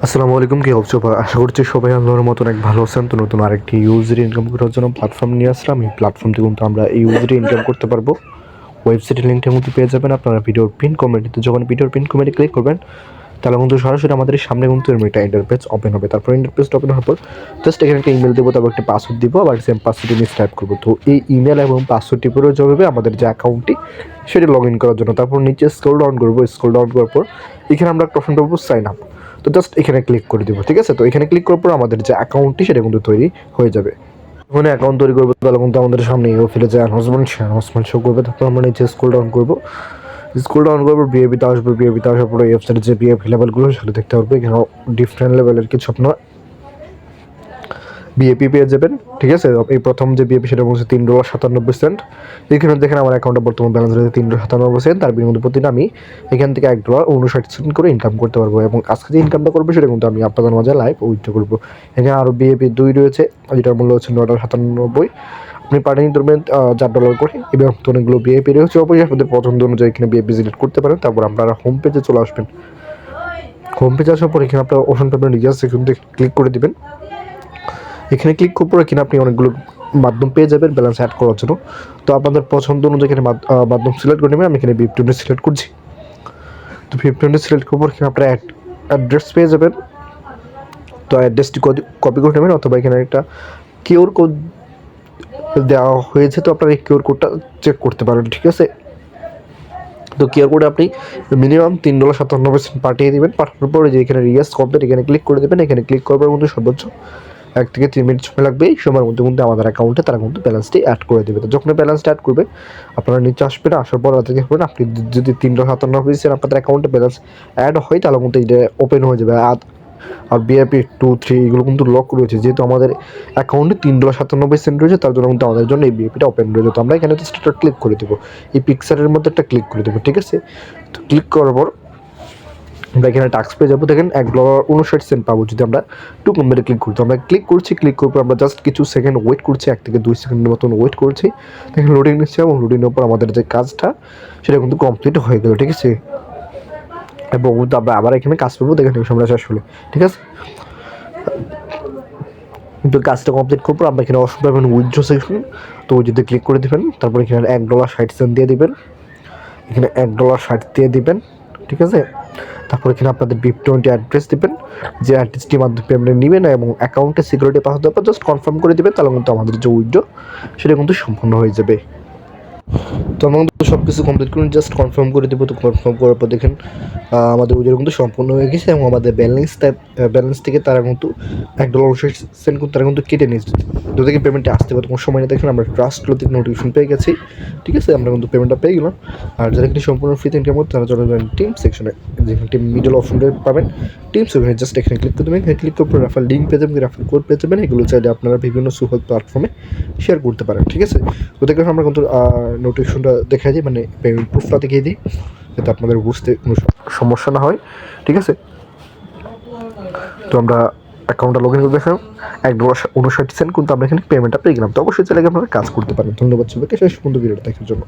আসসালামু আলাইকুম, কি অবস্থা? আশা করছি সবাই আল্লাহর মতন এক ভালো আছেন। তো নতুন আরেকটি ইউজার ইনকাম করার জন্য প্ল্যাটফর্ম নিয়ে আসলাম। এই প্ল্যাটফর্মটি কিন্তু আমরা ইউজার ইনকাম করতে পারবো। ওয়েবসাইটের লিঙ্কটার মধ্যে পেয়ে যাবেন আপনারা ভিডিওর পিন কমেন্টে। যখন ভিডিওর পিন কমেন্টে ক্লিক করবেন তাহলে কিন্তু সরাসরি আমাদের সামনে কিন্তু এরকম একটা ইন্টারপেজ ওপেন হবে। তারপর ইন্টারপেজটা ওপেন হওয়ার পর জাস্ট এখানে একটা ইমেল দেবো, তারপর একটা পাসওয়ার্ড দিব, আবার সেম পাসওয়ার্ড আমি টাইপ করবো। তো এই ইমেল এবং পাসওয়ার্ডটি প্রয়োজন হবে আমাদের যে অ্যাকাউন্টটি সেটি লগ ইন করার জন্য। তারপর নিচে স্ক্রল ডাউন করবো, স্ক্রল ডাউন করার পর এখানে আমরা একটা অপশন পাবো সাইন আপ। তো জাস্ট এখানে ক্লিক করে দিব, ঠিক আছে? তো এখানে ক্লিক করার পর আমাদের যে অ্যাকাউন্টটি সেটা কিন্তু তৈরি হয়ে যাবে। যখন অ্যাকাউন্ট তৈরি করবো তাহলে কিন্তু আমাদের সামনে ইউ ফিলে যে অ্যানাউন্সমেন্ট শো করবে। তারপর আমরা নিচে স্ক্রল ডাউন করবো, স্ক্রল ডাউন করবো, বিএপিতে আসবো। বিএপিতে আসার পরে ওয়েবসাইটের যে বিএপি লেভেলগুলো সেটা দেখতে পারবো। এখানে ডিফারেন্ট লেভেলের কিছু আপনার বিএপি পেয়ে যাবেন, ঠিক আছে? এই প্রথম যে বিএপি সেটা বলছে $3.97। এখানে দেখেন আমার অ্যাকাউন্টে বর্তমান ব্যালেন্স রয়েছে $3.97। তার বিনিময়ে প্রতিদিন আমি এখান থেকে $1.59 করে ইনকাম করতে পারবো। এবং আজকে যে ইনকামটা করবো সেটা কিন্তু আমি আপনাদের মাঝে লাইভ উইথড্র করবো। এখানে আরও বিএপি 2 রয়েছে, যেটার মূল্য হচ্ছে $9.97। আপনি পাঠিয়ে ধরবেন $4 করে। এবং অনেকগুলো বিএপি রয়েছে, অবশ্যই আপনাদের পছন্দ অনুযায়ী এখানে বিএপি সিলেক্ট করতে পারেন। তারপর আপনারা হোম পেজে চলে আসবেন। হোম পেজে আসার পর এখানে আপনার অপশন পাবেন রিচার্জ, সেখান থেকে ক্লিক করে দিবেন। এখানে ক্লিক করার পরে কিনা আপনি অনেকগুলো মাধ্যম পেয়ে যাবেন ব্যালেন্স অ্যাড করার জন্য। তো আপনাদের পছন্দ অনুযায়ী এখানে মাধ্যম সিলেক্ট করে নেবেন। আমি এখানে VIP20 সিলেক্ট করছি। তো VIP20 সিলেক্ট করার পর এখানে আপনারা অ্যাড্রেস পেয়ে যাবেন। তো অ্যাড্রেসটি কপি করে নেবেন, অথবা এখানে একটা কিউআর কোড দেওয়া হয়েছে, তো আপনারা এই কিউআর কোডটা চেক করতে পারেন, ঠিক আছে? তো কিউআর কোডে আপনি মিনিমাম $3.97 পাঠিয়ে দেবেন। পাঠানোর পরে যে এখানে রিচার্জ কমপ্লিট এখানে ক্লিক করে দেবেন। এখানে ক্লিক করবার মধ্যে সর্বোচ্চ 1 থেকে 3 মিনিট সময় লাগবে। এই সময়ের মধ্যে কিন্তু আমাদের অ্যাকাউন্টে তারা কিন্তু ব্যালেন্সটি অ্যাড করে দেবে। তো যখন ব্যালেন্সটা অ্যাড করবে আপনারা নিচে আসবেন, আসার পর থেকে করবেন আপনি যদি $3.97 আপনাদের অ্যাকাউন্টে ব্যালেন্স অ্যাড হয় তাহলে কিন্তু এটা ওপেন হয়ে যাবে। আর বিআইপি 2, 3 এগুলো কিন্তু লক রয়েছে, যেহেতু আমাদের অ্যাকাউন্টে $3.97 রয়েছে, তার জন্য কিন্তু আমাদের জন্য এই বিএপিটা ওপেন রয়েছে। তো আমরা এখানে জাস্ট একটা ক্লিক করে দেবো, এই পিকচারের মধ্যে একটা ক্লিক করে দেবো, ঠিক আছে? তো ক্লিক করার পর আমরা এখানে টাস্ক পেয়ে যাবো। দেখেন $1.59 পাবো যদি আমরা 2 কম্বিনে ক্লিক করি। তো আমরা ক্লিক করছি, ক্লিক করার পর আমরা জাস্ট কিছু সেকেন্ড ওয়েট করছি, 1 থেকে 2 সেকেন্ডের মতন ওয়েট করছি। দেখেন লোডিং নিচ্ছে, এবং লোডিংয়ের পর আমাদের যে কাজটা সেটা কিন্তু কমপ্লিট হয়ে গেল, ঠিক আছে? এবং আমরা আবার এখানে কাজ করবো, দেখেন এই সময় শেষ হলে, ঠিক আছে? কিন্তু কাজটা কমপ্লিট করবো আমরা এখানে অপশন পাবেন উইথড্র সেকশন। তো যদি ক্লিক করে দেবেন, তারপর এখানে $1.60 দিয়ে দিবেন। এখানে $1.60 দিয়ে দিবেন, ঠিক আছে? তারপর এখানে আপনাদের VIP20 অ্যাড্রেস দিবেন, যে অ্যাড্রেসটির মাধ্যমে পেমেন্ট নেবেন, এবং অ্যাকাউন্টে সিকিউরিটি পাসওয়ার্ড দেওয়ার পর জাস্ট কনফার্ম করে দেবেন। তাহলে কিন্তু আমাদের যে উইথড্র সেটা কিন্তু সম্পূর্ণ হয়ে যাবে। তো আমরা কিন্তু সব কিছু কমপ্লিট করে জাস্ট কনফার্ম করে দেবো। তো কনফার্ম করার পর দেখেন আমাদের উইথড্র কিন্তু সম্পূর্ণ হয়ে গেছে, এবং আমাদের ব্যালেন্স থেকে তারা কিন্তু $1.60 কিন্তু তারা কিন্তু কেটে নিয়েছে। তো থেকে পেমেন্টটা আসতে পারে কোনো সময় না। দেখেন আমরা ট্রাস্টগুলো থেকে নোটিফিকেশন পেয়ে গেছি, ঠিক আছে? আমরা কিন্তু পেমেন্টটা পেয়ে গেলাম। আর যারা কিন্তু সম্পূর্ণ ফ্রিতে ইনকাম করতে তারা চলে যাবেন টিম সেকশনে, যেখানে টিম মিডল অপশনটা পাবেন টিম সেকশনে। জাস্ট এখানে ক্লিক করে দেবেন। এখানে ক্লিক করার পর রেফার লিঙ্ক পেয়ে যাবেন, রেফার কোড পেয়ে যাবেন। এগুলো চাইলে আপনারা বিভিন্ন সুহল প্ল্যাটফর্মে শেয়ার করতে পারেন, ঠিক আছে? তো দেখেন আমরা কিন্তু নোটিফিকেশনটা দেখাই দিই, মানে পেমেন্ট প্রুফটা দেখিয়ে দিই, যাতে আপনাদের বুঝতে কোনো সমস্যা না হয়, ঠিক আছে? তো আমরা অ্যাকাউন্টটা লগ ইন করে দেখলাম $1.59 কিন্তু আমরা এখানে পেমেন্টটা পেয়ে গেলাম। তো অবশ্যই চাইলে আপনারা কাজ করতে পারেন। ধন্যবাদ সবাইকে শেষ পর্যন্ত ভিডিওটা দেখার জন্য।